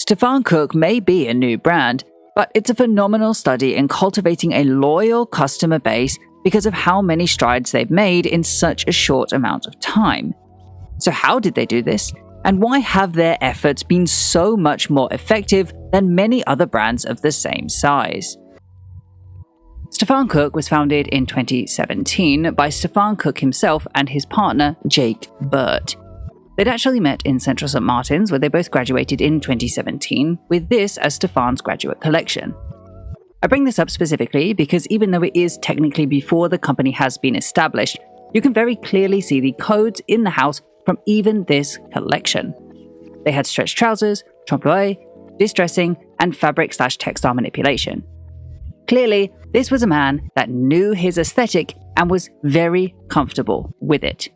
Stefan Cooke may be a new brand, but it's a phenomenal study in cultivating a loyal customer base because of how many strides they've made in such a short amount of time. So how did they do this? And why have their efforts been so much more effective than many other brands of the same size? Stefan Cooke was founded in 2017 by Stefan Cooke himself and his partner, Jake Burt. They'd actually met in Central St. Martin's, where they both graduated in 2017, with this as Stefan's graduate collection. I bring this up specifically because even though it is technically before the company has been established, you can very clearly see the codes in the house from even this collection. They had stretched trousers, trompe-l'oeil, distressing, and fabric/textile manipulation. Clearly, this was a man that knew his aesthetic and was very comfortable with it.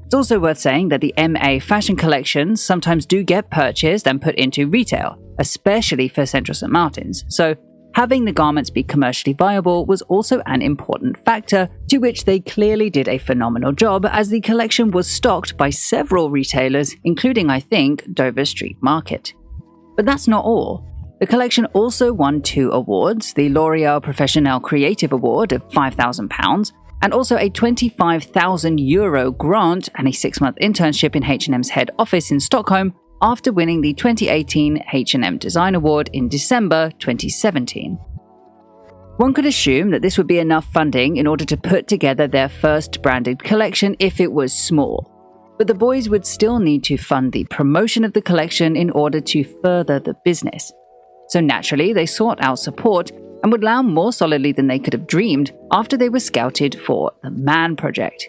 It's also worth saying that the MA fashion collections sometimes do get purchased and put into retail, especially for Central St. Martin's, so having the garments be commercially viable was also an important factor, to which they clearly did a phenomenal job as the collection was stocked by several retailers, including, I think, Dover Street Market. But that's not all. The collection also won 2 awards, the L'Oréal Professionnel Creative Award of £5,000, and also a €25,000 grant and a 6-month internship in H&M's head office in Stockholm after winning the 2018 H&M Design Award in December 2017. One could assume that this would be enough funding in order to put together their first branded collection if it was small. But the boys would still need to fund the promotion of the collection in order to further the business. So naturally, they sought out support and would land more solidly than they could have dreamed after they were scouted for the Man Project.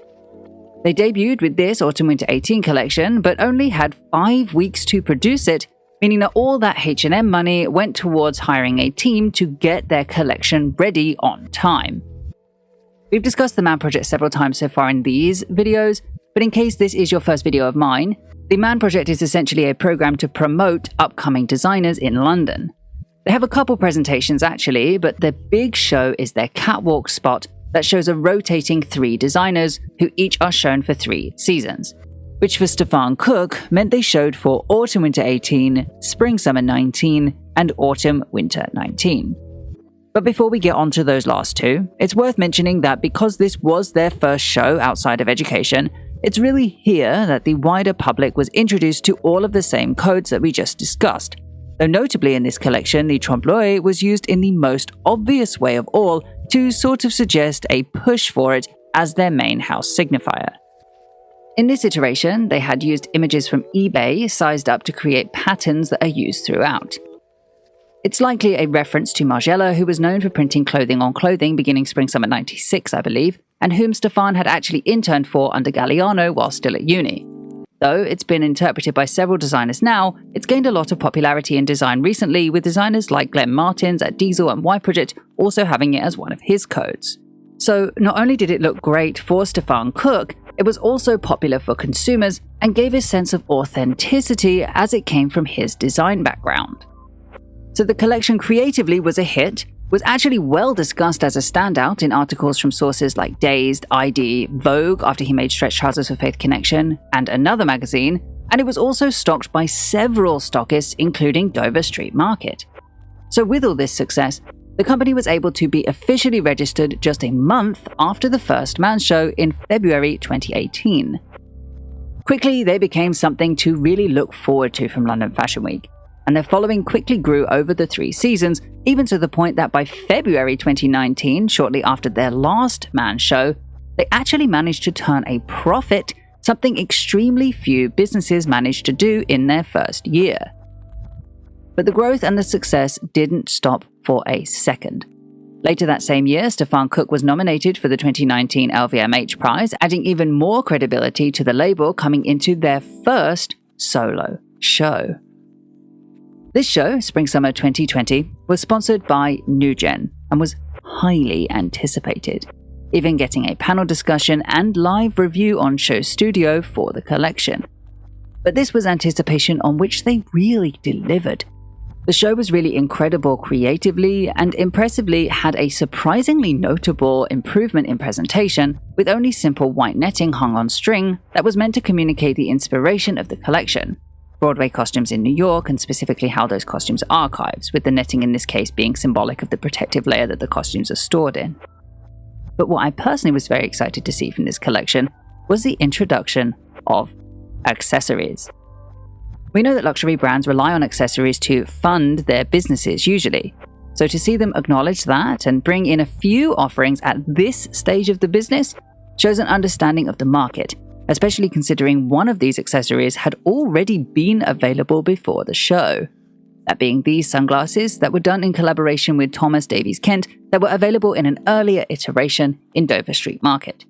They debuted with this Autumn/Winter 18 collection, but only had 5 weeks to produce it, meaning that all that H&M money went towards hiring a team to get their collection ready on time. We've discussed the Man Project several times so far in these videos, but in case this is your first video of mine, the Man Project is essentially a program to promote upcoming designers in London. They have a couple presentations actually, but the big show is their catwalk spot that shows a rotating 3 designers who each are shown for 3 seasons, which for Stefan Cooke meant they showed for Autumn/Winter 18, Spring/Summer 19, and Autumn/Winter 19. But before we get on to those last 2, it's worth mentioning that because this was their first show outside of education, it's really here that the wider public was introduced to all of the same codes that we just discussed. Though notably in this collection, the trompe-l'oeil was used in the most obvious way of all to sort of suggest a push for it as their main house signifier. In this iteration, they had used images from eBay sized up to create patterns that are used throughout. It's likely a reference to Margiela, who was known for printing clothing on clothing beginning Spring/Summer 96, I believe, and whom Stefan had actually interned for under Galliano while still at uni. Though it's been interpreted by several designers now, it's gained a lot of popularity in design recently, with designers like Glenn Martins at Diesel and Y Project also having it as one of his codes. So not only did it look great for Stefan Cooke, it was also popular for consumers and gave a sense of authenticity as it came from his design background. So the collection creatively was a hit, was actually well discussed as a standout in articles from sources like Dazed, ID, Vogue after he made stretch trousers for Faith Connection, and another magazine, and it was also stocked by several stockists including Dover Street Market. So with all this success, the company was able to be officially registered just a month after the first Man Show in February 2018. Quickly, they became something to really look forward to from London Fashion Week, and their following quickly grew over the 3 seasons, even to the point that by February 2019, shortly after their last Man Show, they actually managed to turn a profit, something extremely few businesses managed to do in their first year. But the growth and the success didn't stop for a second. Later that same year, Stefan Cooke was nominated for the 2019 LVMH prize, adding even more credibility to the label coming into their first solo show. This show, Spring/Summer 2020, was sponsored by NewGen and was highly anticipated, even getting a panel discussion and live review on Show Studio for the collection. But this was anticipation on which they really delivered. The show was really incredible creatively and impressively had a surprisingly notable improvement in presentation, with only simple white netting hung on string that was meant to communicate the inspiration of the collection. Broadway costumes in New York, and specifically how those costumes are archives, with the netting in this case being symbolic of the protective layer that the costumes are stored in. But what I personally was very excited to see from this collection was the introduction of accessories. We know that luxury brands rely on accessories to fund their businesses usually. So to see them acknowledge that and bring in a few offerings at this stage of the business shows an understanding of the market, especially considering one of these accessories had already been available before the show. That being these sunglasses that were done in collaboration with Thomas Davies Kent that were available in an earlier iteration in Dover Street Market.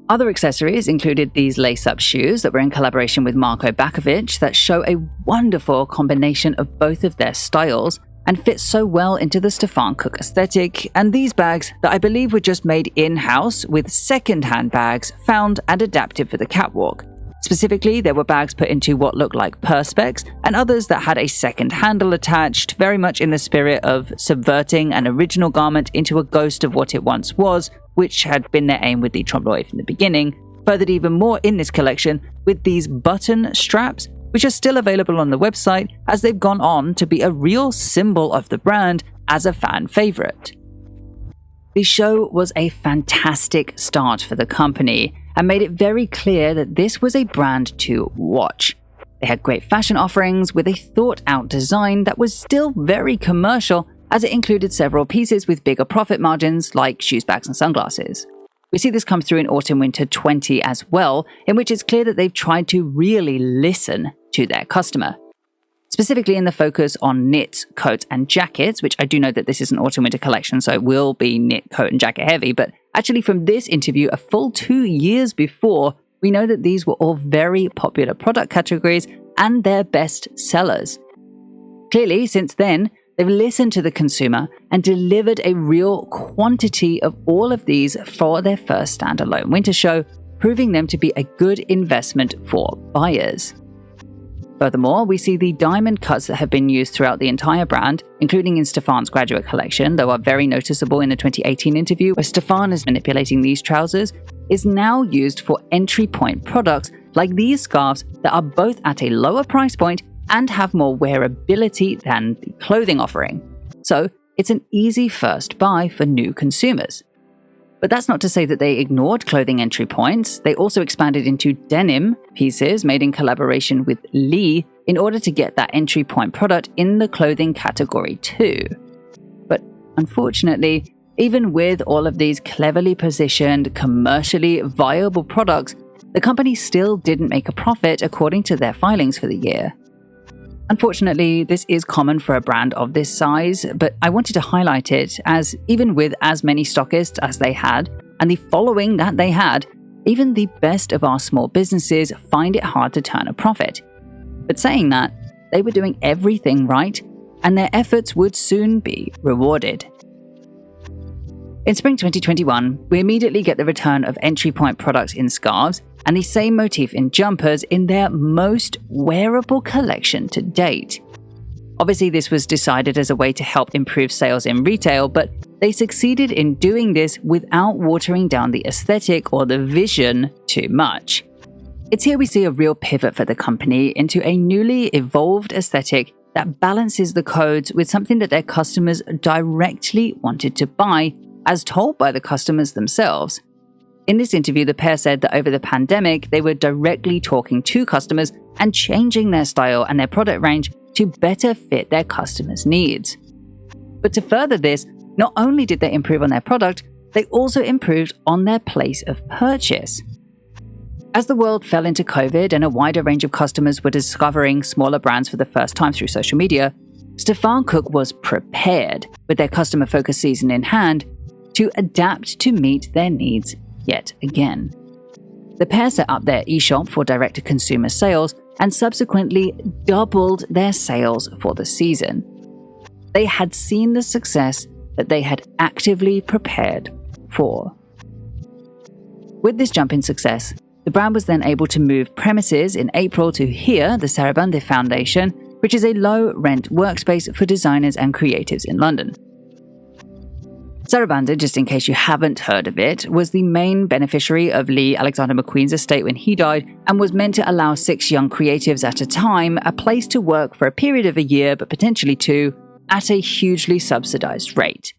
Other accessories included these lace-up shoes that were in collaboration with Marko Bakovic that show a wonderful combination of both of their styles and fit so well into the Stefan Cooke aesthetic, and these bags that I believe were just made in-house with second-hand bags found and adapted for the catwalk. Specifically, there were bags put into what looked like perspex and others that had a second handle attached, very much in the spirit of subverting an original garment into a ghost of what it once was, which had been their aim with the trompe-l'oeil from the beginning, furthered even more in this collection with these button straps, which are still available on the website as they've gone on to be a real symbol of the brand as a fan favorite. The show was a fantastic start for the company and made it very clear that this was a brand to watch. They had great fashion offerings with a thought-out design that was still very commercial, as it included several pieces with bigger profit margins like shoes, bags, and sunglasses. We see this come through in Autumn/Winter 20 as well, in which it's clear that they've tried to really listen to their customer. Specifically in the focus on knits, coats, and jackets, which I do know that this is an Autumn/Winter collection, so it will be knit, coat, and jacket heavy, but actually from this interview a full 2 years before, we know that these were all very popular product categories and their best sellers. Clearly, since then, they've listened to the consumer and delivered a real quantity of all of these for their first standalone winter show, proving them to be a good investment for buyers. Furthermore, we see the diamond cuts that have been used throughout the entire brand, including in Stefan's graduate collection, though are very noticeable in the 2018 interview where Stefan is manipulating these trousers, is now used for entry point products like these scarves that are both at a lower price point and have more wearability than the clothing offering. So it's an easy first buy for new consumers. But that's not to say that they ignored clothing entry points. They also expanded into denim pieces made in collaboration with Lee in order to get that entry point product in the clothing category too. But unfortunately, even with all of these cleverly positioned, commercially viable products, the company still didn't make a profit according to their filings for the year. Unfortunately, this is common for a brand of this size, but I wanted to highlight it as even with as many stockists as they had, and the following that they had, even the best of our small businesses find it hard to turn a profit. But saying that, they were doing everything right, and their efforts would soon be rewarded. In spring 2021, we immediately get the return of entry point products in scarves and the same motif in jumpers in their most wearable collection to date. Obviously, this was decided as a way to help improve sales in retail, but they succeeded in doing this without watering down the aesthetic or the vision too much. It's here we see a real pivot for the company into a newly evolved aesthetic that balances the codes with something that their customers directly wanted to buy, as told by the customers themselves. In this interview, the pair said that over the pandemic, they were directly talking to customers and changing their style and their product range to better fit their customers' needs. But to further this, not only did they improve on their product, they also improved on their place of purchase. As the world fell into COVID and a wider range of customers were discovering smaller brands for the first time through social media, Stefan Cooke was prepared, with their customer-focused season in hand, to adapt to meet their needs yet again. The pair set up their e-shop for direct-to-consumer sales and subsequently doubled their sales for the season. They had seen the success that they had actively prepared for. With this jump in success, the brand was then able to move premises in April to here, the Sarabande Foundation, which is a low-rent workspace for designers and creatives in London. Sarabanda, just in case you haven't heard of it, was the main beneficiary of Lee Alexander McQueen's estate when he died and was meant to allow 6 young creatives at a time a place to work for a period of a year, but potentially 2, at a hugely subsidized rate.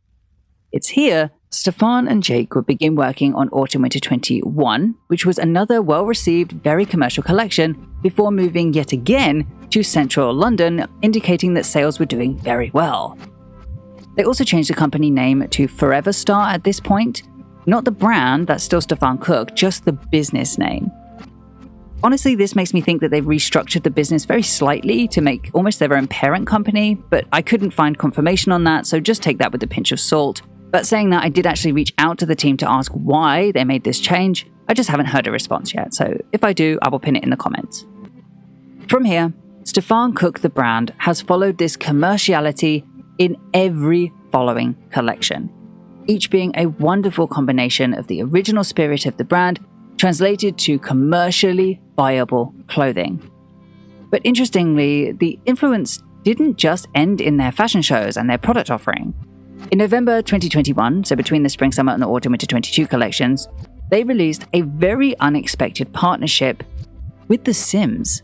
It's here Stefan and Jake would begin working on Autumn/Winter 21, which was another well-received, very commercial collection, before moving yet again to central London, indicating that sales were doing very well. They also changed the company name to Forever Star at this point. Not the brand, that's still Stefan Cooke, just the business name. Honestly, this makes me think that they've restructured the business very slightly to make almost their own parent company, but I couldn't find confirmation on that, so just take that with a pinch of salt. But saying that, I did actually reach out to the team to ask why they made this change. I just haven't heard a response yet, so if I do, I will pin it in the comments. From here, Stefan Cooke, the brand, has followed this commerciality in every following collection, each being a wonderful combination of the original spirit of the brand translated to commercially viable clothing. But interestingly, the influence didn't just end in their fashion shows and their product offering. In November 2021, so between the Spring/Summer and the Autumn/Winter 22 collections, they released a very unexpected partnership with The Sims.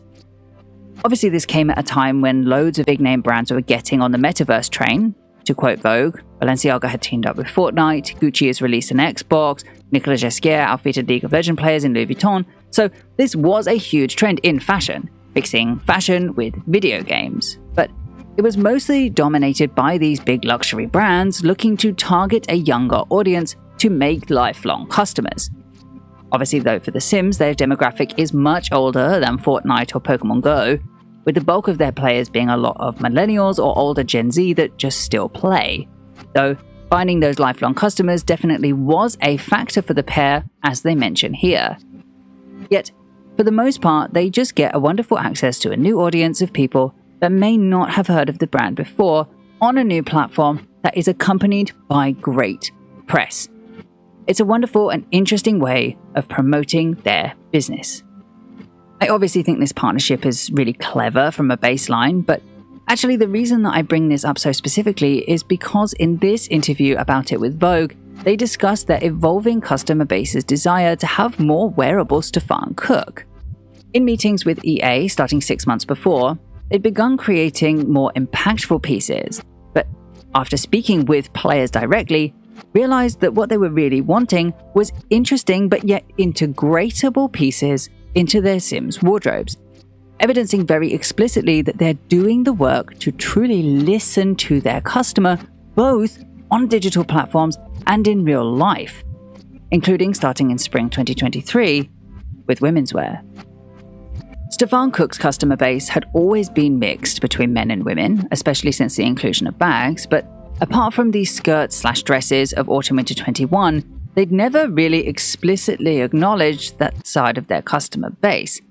Obviously, this came at a time when loads of big-name brands were getting on the metaverse train. To quote Vogue, Balenciaga had teamed up with Fortnite, Gucci has released an Xbox, Nicolas Ghesquière outfitted League of Legends players in Louis Vuitton, so this was a huge trend in fashion, mixing fashion with video games. But it was mostly dominated by these big luxury brands looking to target a younger audience to make lifelong customers. Obviously, though, for The Sims, their demographic is much older than Fortnite or Pokemon Go, with the bulk of their players being a lot of millennials or older Gen Z that just still play. Though, finding those lifelong customers definitely was a factor for the pair, as they mention here. Yet, for the most part, they just get a wonderful access to a new audience of people that may not have heard of the brand before on a new platform that is accompanied by great press. It's a wonderful and interesting way of promoting their business. I obviously think this partnership is really clever from a baseline, but actually the reason that I bring this up so specifically is because in this interview about it with Vogue, they discussed their evolving customer base's desire to have more wearable Stefan Cooke. In meetings with EA starting 6 months before, they'd begun creating more impactful pieces, but after speaking with players directly, realized that what they were really wanting was interesting but yet integratable pieces into their Sims wardrobes, evidencing very explicitly that they're doing the work to truly listen to their customer, both on digital platforms and in real life, including starting in spring 2023 with womenswear. Stefan Cooke's customer base had always been mixed between men and women, especially since the inclusion of bags, but apart from the skirts/dresses of Autumn/Winter 21, they'd never really explicitly acknowledged that side of their customer base.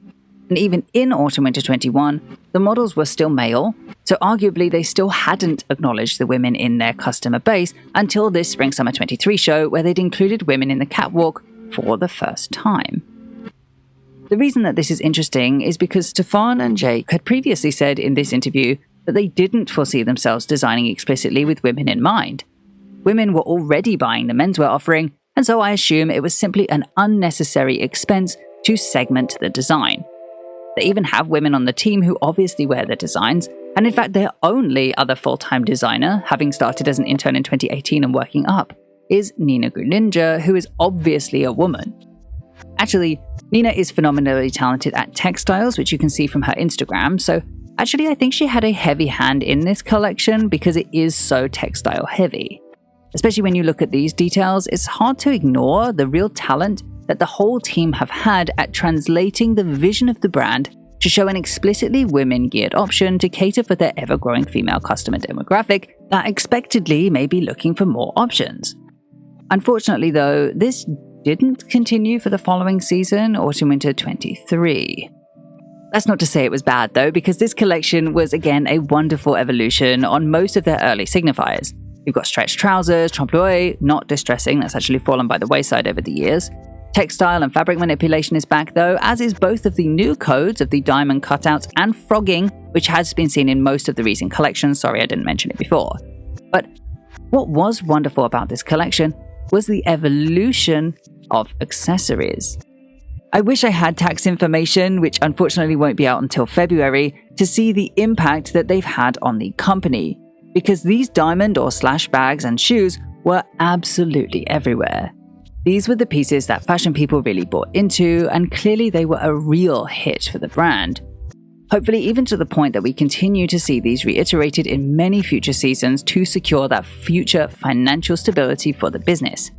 And even in Autumn/Winter 21, the models were still male, so arguably they still hadn't acknowledged the women in their customer base until this Spring/Summer 23 show where they'd included women in the catwalk for the first time. The reason that this is interesting is because Stefan and Jake had previously said in this interview that they didn't foresee themselves designing explicitly with women in mind. Women were already buying the menswear offering, and so I assume it was simply an unnecessary expense to segment the design. They even have women on the team who obviously wear the designs, and in fact their only other full-time designer, having started as an intern in 2018 and working up, is Nina Gruninja, who is obviously a woman. Actually, Nina is phenomenally talented at textiles, which you can see from her Instagram, so actually I think she had a heavy hand in this collection because it is so textile heavy. Especially when you look at these details, it's hard to ignore the real talent that the whole team have had at translating the vision of the brand to show an explicitly women-geared option to cater for their ever-growing female customer demographic that expectedly may be looking for more options. Unfortunately though, this didn't continue for the following season, Autumn/Winter 23. That's not to say it was bad though, because this collection was again a wonderful evolution on most of their early signifiers. You've got stretched trousers, trompe-l'oeil, not distressing, that's actually fallen by the wayside over the years. Textile and fabric manipulation is back though, as is both of the new codes of the diamond cutouts and frogging, which has been seen in most of the recent collections. Sorry I didn't mention it before. But What was wonderful about this collection was the evolution of accessories. I wish I had tax information, which unfortunately won't be out until February, to see the impact that they've had on the company, because these diamond or slash bags and shoes were absolutely everywhere. These were the pieces that fashion people really bought into, and clearly they were a real hit for the brand. Hopefully even to the point that we continue to see these reiterated in many future seasons to secure that future financial stability for the business.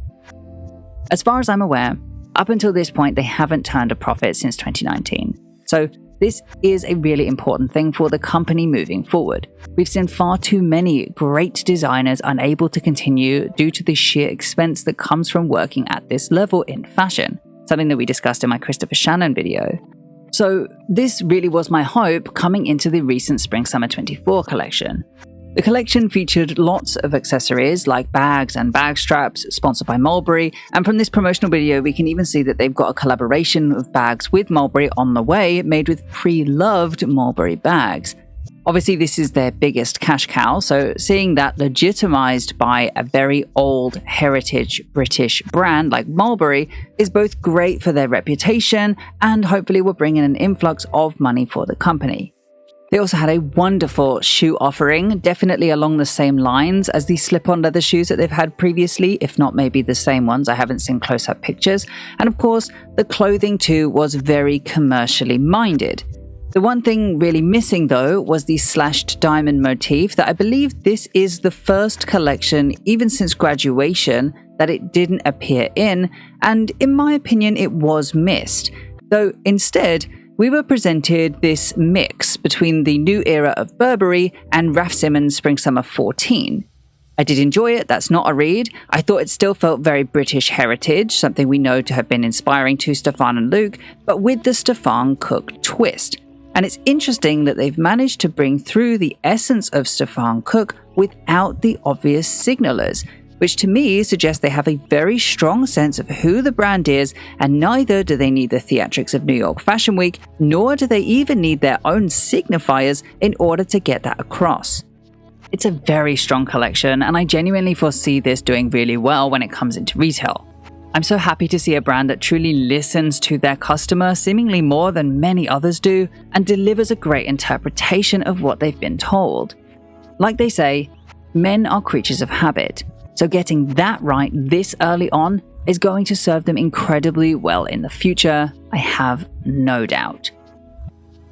As far as I'm aware, up until this point they haven't turned a profit since 2019. So this is a really important thing for the company moving forward. We've seen far too many great designers unable to continue due to the sheer expense that comes from working at this level in fashion, something that we discussed in my Christopher Shannon video. So this really was my hope coming into the recent Spring/Summer 24 collection. The collection featured lots of accessories like bags and bag straps, sponsored by Mulberry, and from this promotional video we can even see that they've got a collaboration of bags with Mulberry on the way, made with pre-loved Mulberry bags. Obviously this is their biggest cash cow, so seeing that legitimized by a very old heritage British brand like Mulberry is both great for their reputation and hopefully will bring in an influx of money for the company. They also had a wonderful shoe offering, definitely along the same lines as the slip-on leather shoes that they've had previously, if not maybe the same ones. I haven't seen close-up pictures. And of course, the clothing too was very commercially minded. The one thing really missing though was the slashed diamond motif that I believe this is the first collection, even since graduation, that it didn't appear in, and in my opinion it was missed. Though instead, we were presented this mix between the new era of Burberry and Raf Simons Spring/Summer 14. I did enjoy it, that's not a read. I thought it still felt very British heritage, something we know to have been inspiring to Stefan and Luke, but with the Stefan Cooke twist. And it's interesting that they've managed to bring through the essence of Stefan Cooke without the obvious signalers, which to me suggests they have a very strong sense of who the brand is, and neither do they need the theatrics of New York Fashion Week, nor do they even need their own signifiers in order to get that across. It's a very strong collection, and I genuinely foresee this doing really well when it comes into retail. I'm so happy to see a brand that truly listens to their customer, seemingly more than many others do, and delivers a great interpretation of what they've been told. Like they say, men are creatures of habit. So getting that right this early on is going to serve them incredibly well in the future, I have no doubt.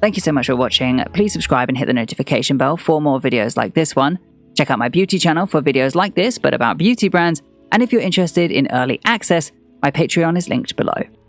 Thank you so much for watching. Please subscribe and hit the notification bell for more videos like this one. Check out my beauty channel for videos like this, but about beauty brands. And if you're interested in early access, my Patreon is linked below.